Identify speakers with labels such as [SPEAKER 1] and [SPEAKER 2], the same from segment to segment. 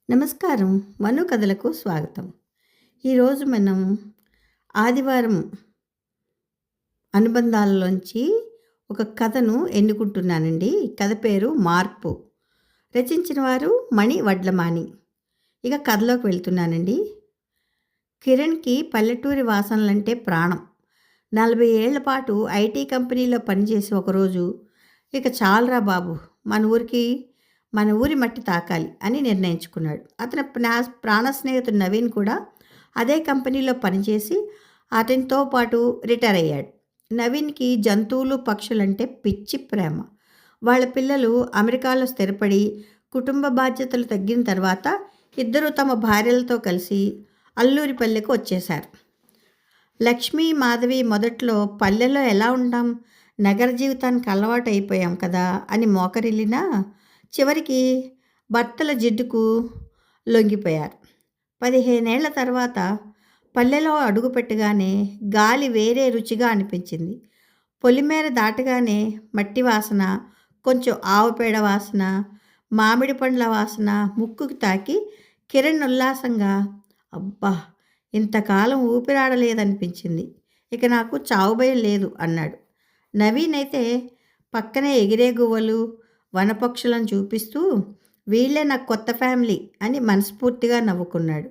[SPEAKER 1] నమస్కారం. మను కథలకు స్వాగతం. ఈరోజు మనం ఆదివారం అనుబంధాలలోంచి ఒక కథను ఎన్నుకుంటున్నానండి. ఈ కథ పేరు 'మార్పు'. రచించిన వారు మణి వడ్లమాని. ఇక కథలోకి వెళ్తున్నానండి. కిరణ్‌కి పల్లెటూరి వాసనలంటే ప్రాణం. 40 ఏళ్ల పాటు ఐటీ కంపెనీలో పనిచేసి ఒకరోజు ఇక చాలురా బాబు, మన ఊరి మట్టి తాకాలి అని నిర్ణయించుకున్నాడు. అతని ప్రాణ స్నేహితుడు నవీన్ కూడా అదే కంపెనీలో పనిచేసి అతనితో పాటు రిటైర్ అయ్యాడు. నవీన్‌కి జంతువులు, పక్షులంటే పిచ్చి ప్రేమ. వాళ్ళ పిల్లలు అమెరికాలో స్థిరపడి కుటుంబ బాధ్యతలు తగ్గిన తర్వాత ఇద్దరూ తమ భార్యలతో కలిసి అల్లూరిపల్లెకు వచ్చేశారు. లక్ష్మి, మాధవి మొదట్లో పల్లెల్లో ఎలా ఉంటాం, నగర జీవితానికి అలవాటు అయిపోయాం కదా అని మోకరిల్లినా చివరికి భర్తల జిడ్డుకు లొంగిపోయారు. 15 ఏళ్ల తర్వాత పల్లెలో అడుగుపెట్టగానే గాలి వేరే రుచిగా అనిపించింది. పొలిమేర దాటగానే మట్టి వాసన, కొంచెం ఆవు పేడ వాసన, మామిడి పండ్ల వాసన ముక్కుకి తాకి కిరణ్ ఉల్లాసంగా, అబ్బా, ఇంతకాలం ఊపిరాడలేదనిపించింది, ఇక నాకు చావు భయం లేదు అన్నాడు. నవీన్ అయితే పక్కనే ఎగిరే గువ్వలు, వనపక్షులను చూపిస్తూ వీళ్ళే నాకు కొత్త ఫ్యామిలీ అని మనస్ఫూర్తిగా నవ్వుకున్నాడు.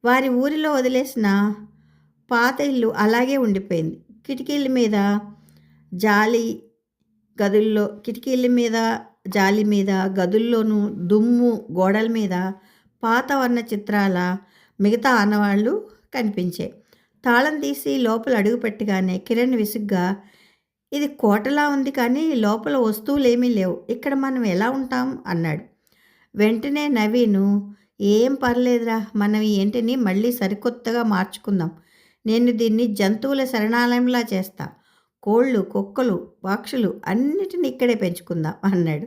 [SPEAKER 1] వారి ఊరిలో వదిలేసిన పాత ఇల్లు అలాగే ఉండిపోయింది. జాలి మీద గదుల్లోనూ దుమ్ము, గోడల మీద పాత వర్ణ చిత్రాల మిగతా ఆనవాళ్ళు కనిపించాయి. తాళం తీసి లోపల అడుగుపెట్టగానే కిరణ్ విసుగ్గా, ఇది కోటలా ఉంది కానీ లోపల వస్తువులేమీ లేవు, ఇక్కడ మనం ఎలా ఉంటాం అన్నాడు. వెంటనే నవీను, ఏం పర్లేదురా, మనం ఈ ఇంటిని మళ్ళీ సరికొత్తగా మార్చుకుందాం. నేను దీన్ని జంతువుల శరణాలయంలా చేస్తా. కోళ్ళు, కుక్కలు, పక్షులు అన్నిటిని ఇక్కడే పెంచుకుందాం అన్నాడు.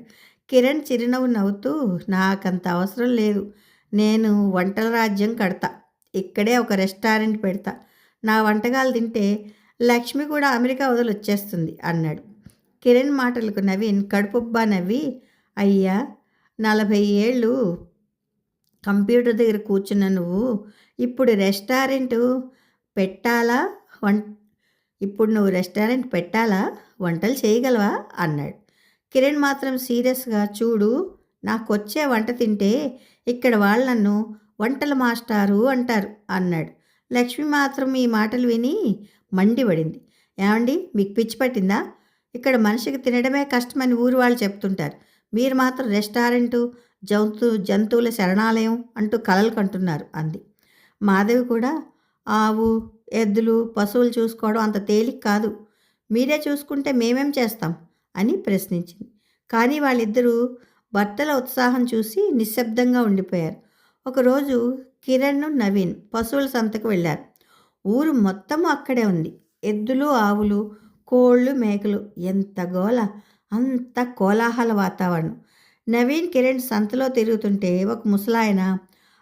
[SPEAKER 1] కిరణ్ చిరునవ్వు నవ్వుతూ, నాకంత అవసరం లేదు, నేను వంటల రాజ్యం కడతా, ఇక్కడే ఒక రెస్టారెంట్ పెడతా, నా వంటకాలు తింటే లక్ష్మి కూడా అమెరికా వదిలి వచ్చేస్తుంది అన్నాడు. కిరణ్ మాటలకు నవీన్ కడుపుబ్బా నవ్వి, అయ్యా, 40 ఏళ్ళు కంప్యూటర్ దగ్గర కూర్చున్న నువ్వు ఇప్పుడు నువ్వు రెస్టారెంట్ పెట్టాలా, వంటలు చేయగలవా అన్నాడు. కిరణ్ మాత్రం సీరియస్గా, చూడు, నాకొచ్చే వంట తింటే ఇక్కడ వాళ్ళు నన్ను వంటల మాస్టారు అంటారు అన్నాడు. లక్ష్మి మాత్రం ఈ మాటలు విని మండిపడింది. ఏమండి, మీకు పిచ్చి పట్టిందా? ఇక్కడ మనిషికి తినడమే కష్టమని ఊరు వాళ్ళు చెప్తుంటారు, మీరు మాత్రం రెస్టారెంటు, జంతువుల శరణాలయం అంటూ కలలు కంటున్నారు అంది. మాధవి కూడా, ఆవు, ఎద్దులు, పశువులు చూసుకోవడం అంత తేలిక కాదు, మీరే చూసుకుంటే మేమేం చేస్తాం అని ప్రశ్నించింది. కానీ వాళ్ళిద్దరూ భర్తల ఉత్సాహం చూసి నిశ్శబ్దంగా ఉండిపోయారు. ఒకరోజు కిరణ్, నవీన్ పశువుల సంతకు వెళ్ళారు. ఊరు మొత్తము అక్కడే ఉంది. ఎద్దులు, ఆవులు, కోళ్ళు, మేకలు, ఎంత గోల, అంత కోలాహల వాతావరణం. నవీన్, కిరణ్ సంతలో తిరుగుతుంటే ఒక ముసలాయన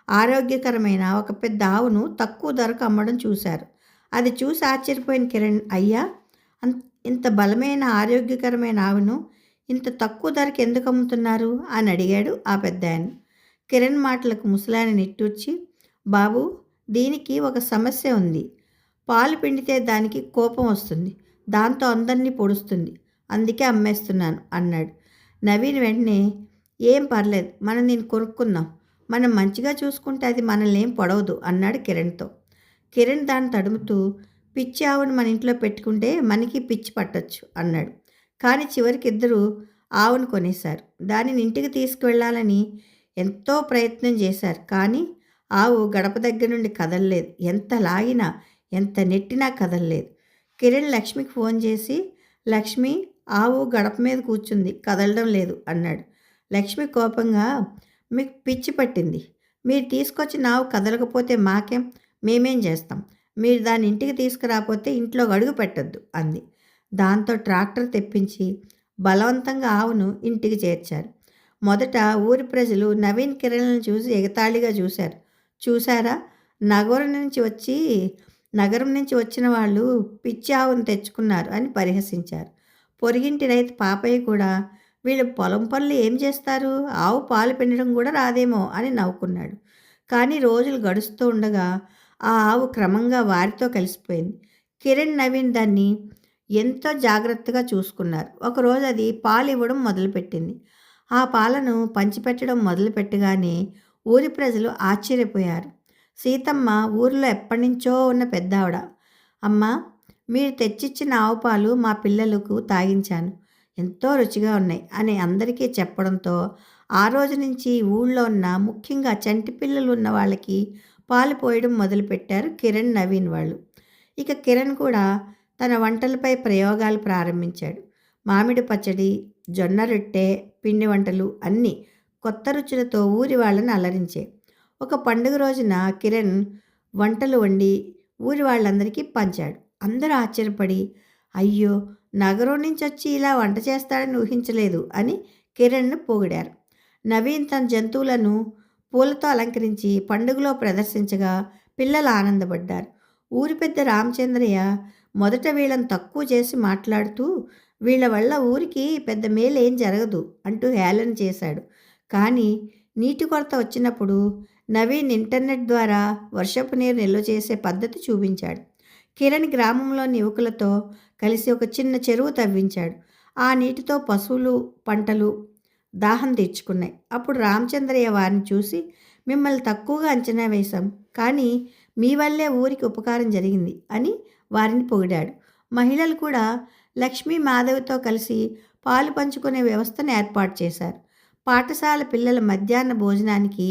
[SPEAKER 1] ఆరోగ్యకరమైన ఒక పెద్ద ఆవును తక్కువ ధరకు అమ్మడం చూశారు. అది చూసి ఆశ్చర్యపోయిన కిరణ్, అయ్యా, ఇంత బలమైన ఆరోగ్యకరమైన ఆవును ఇంత తక్కువ ధరకు ఎందుకు అమ్ముతున్నారు అని అడిగాడు ఆ పెద్ద ఆయన. కిరణ్ మాటలకు ముసలాయన నిట్టూర్చి, బాబు, దీనికి ఒక సమస్య ఉంది, పాలు పిండితే దానికి కోపం వస్తుంది, దాంతో అందరినీ పొడుస్తుంది, అందుకే అమ్మేస్తున్నాను అన్నాడు. నవీన్ వెంటనే, ఏం పర్లేదు, మనం దీన్ని కొనుక్కుందాం, మనం మంచిగా చూసుకుంటే అది మనల్ని ఏం పొడవదు అన్నాడు కిరణ్తో. కిరణ్ దాన్ని తడుముతూ, పిచ్చి ఆవును మన ఇంట్లో పెట్టుకుంటే మనకి పిచ్చి పట్టొచ్చు అన్నాడు. కానీ చివరికి ఇద్దరు ఆవును కొనేశారు. దానిని ఇంటికి తీసుకువెళ్ళాలని ఎంతో ప్రయత్నం చేశారు. కానీ ఆవు గడప దగ్గర నుండి కదలలేదు. ఎంత లాగినా, ఎంత నెట్టినా కదలలేదు. కిరణ్ లక్ష్మికి ఫోన్ చేసి, లక్ష్మి, ఆవు గడప మీద కూర్చుంది, కదలడం లేదు అన్నాడు. లక్ష్మి కోపంగా, మీకు పిచ్చి పట్టింది, మీరు తీసుకొచ్చిన ఆవు కదలకపోతే మేమేం చేస్తాం, మీరు దాన్ని ఇంటికి తీసుకురాకపోతే ఇంట్లో అడుగు పెట్టద్దు అంది. దాంతో ట్రాక్టర్ తెప్పించి బలవంతంగా ఆవును ఇంటికి చేర్చారు. మొదట ఊరి ప్రజలు నవీన్, కిరణ్లను చూసి ఎగతాళిగా చూశారు. చూశారా, నగరం నుంచి వచ్చిన వాళ్ళు పిచ్చి ఆవును తెచ్చుకున్నారు అని పరిహసించారు. పొరుగింటి రైతు పాపయ్య కూడా వీళ్ళు పొలం పనులు ఏం చేస్తారు, ఆవు పాలు పిండడం కూడా రాదేమో అని నవ్వుకున్నాడు. కానీ రోజులు గడుస్తూ ఉండగా ఆ ఆవు క్రమంగా వారితో కలిసిపోయింది. కిరణ్, నవీన్ దాన్ని ఎంతో జాగ్రత్తగా చూసుకున్నారు. ఒకరోజు అది పాలు ఇవ్వడం మొదలుపెట్టింది. ఆ పాలను పంచిపెట్టడం మొదలుపెట్టగానే ఊరి ప్రజలు ఆశ్చర్యపోయారు. సీతమ్మ ఊరిలో ఎప్పటినుంచో ఉన్న పెద్దావిడ. అమ్మా, మీరు తెచ్చిచ్చిన ఆవు పాలు మా పిల్లలకు తాగించాను, ఎంతో రుచిగా ఉన్నాయి అని అందరికీ చెప్పడంతో ఆ రోజు నుంచి ఊళ్ళో ఉన్న ముఖ్యంగా చంటి పిల్లలు ఉన్న వాళ్ళకి పాలు పోయడం మొదలుపెట్టారు కిరణ్, నవీన్ వాళ్ళు. ఇక కిరణ్ కూడా తన వంటలపై ప్రయోగాలు ప్రారంభించాడు. మామిడి పచ్చడి, జొన్న రొట్టె, పిండి వంటలు అన్నీ కొత్త రుచులతో ఊరి వాళ్ళని అలరించాయి. ఒక పండుగ రోజున కిరణ్ వంటలు వండి ఊరి వాళ్ళందరికీ పంచాడు. అందరూ ఆశ్చర్యపడి, అయ్యో, నగరం నుంచి వచ్చి ఇలా వంట చేస్తాడని ఊహించలేదు అని కిరణ్ను పొగిడారు. నవీన్ తన జంతువులను పూలతో అలంకరించి పండుగలో ప్రదర్శించగా పిల్లలు ఆనందపడ్డారు. ఊరి పెద్ద రామచంద్రయ్య మొదట వీళ్ళని తక్కువ చేసి మాట్లాడుతూ, వీళ్ళ వల్ల ఊరికి పెద్ద మేలేం జరగదు అంటూ హేళన చేశాడు. కానీ నీటి కొరత వచ్చినప్పుడు నవీన్ ఇంటర్నెట్ ద్వారా వర్షపు నీరు నిల్వ చేసే పద్ధతి చూపించాడు. కిరణ్ గ్రామంలోని యువకులతో కలిసి ఒక చిన్న చెరువు తవ్వించాడు. ఆ నీటితో పశువులు, పంటలు దాహం తీర్చుకున్నాయి. అప్పుడు రామచంద్రయ్య వారిని చూసి, మిమ్మల్ని తక్కువగా అంచనా వేశాం, కానీ మీ వల్లే ఊరికి ఉపకారం జరిగింది అని వారిని పొగిడాడు. మహిళలు కూడా లక్ష్మీ, మాధవితో కలిసి పాలు పంచుకునే వ్యవస్థను ఏర్పాటు చేశారు. పాఠశాల పిల్లల మధ్యాహ్న భోజనానికి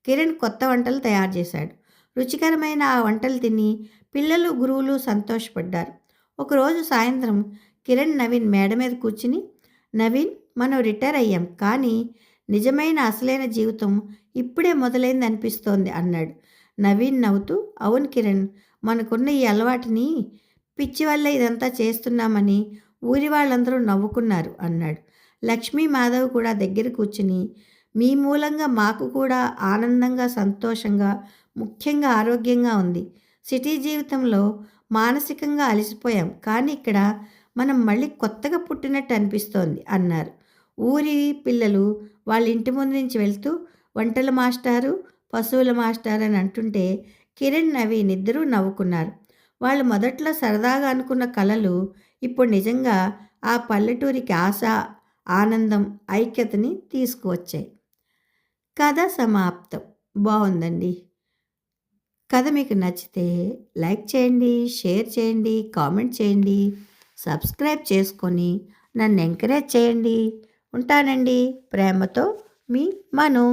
[SPEAKER 1] కిరణ్ కొత్త వంటలు తయారు చేశాడు. రుచికరమైన ఆ వంటలు తిని పిల్లలు, గురువులు సంతోషపడ్డారు. ఒకరోజు సాయంత్రం కిరణ్, నవీన్ మేడ మీద కూర్చుని, నవీన్, మనం రిటైర్ అయ్యాం, కానీ నిజమైన అసలైన జీవితం ఇప్పుడే మొదలైంది అనిపిస్తోంది అన్నాడు. నవీన్ నవ్వుతూ, అవును కిరణ్, మనకున్న ఈ అలవాటుని పిచ్చి వల్ల ఇదంతా చేస్తున్నామని ఊరి వాళ్ళందరూ నవ్వుకున్నారు అన్నాడు. లక్ష్మీ, మాధవ్ కూడా దగ్గర కూర్చుని, మీ మూలంగా మాకు కూడా ఆనందంగా, సంతోషంగా, ముఖ్యంగా ఆరోగ్యంగా ఉంది. సిటీ జీవితంలో మానసికంగా అలసిపోయాం, కానీ ఇక్కడ మనం మళ్ళీ కొత్తగా పుట్టినట్టు అనిపిస్తోంది అన్నారు. ఊరి పిల్లలు వాళ్ళ ఇంటి ముందు నుంచి వెళ్తూ వంటల మాస్టారు, పశువుల మాస్టారు అని అంటుంటే కిరణ్, నవీన్ ఇద్దరూ నవ్వుకున్నారు. వాళ్ళు మొదట్లో సరదాగా అనుకున్న కలలు ఇప్పుడు నిజంగా ఆ పల్లెటూరికి ఆశ, ఆనందం, ఐక్యతని తీసుకువచ్చాయి. కథ సమాప్తం. బాగుందండి. కథ మీకు నచ్చితే లైక్ చేయండి, షేర్ చేయండి, కామెంట్ చేయండి, సబ్స్క్రైబ్ చేసుకొని నన్ను ఎంకరేజ్ చేయండి. ఉంటానండి. ప్రేమతో మీ మను.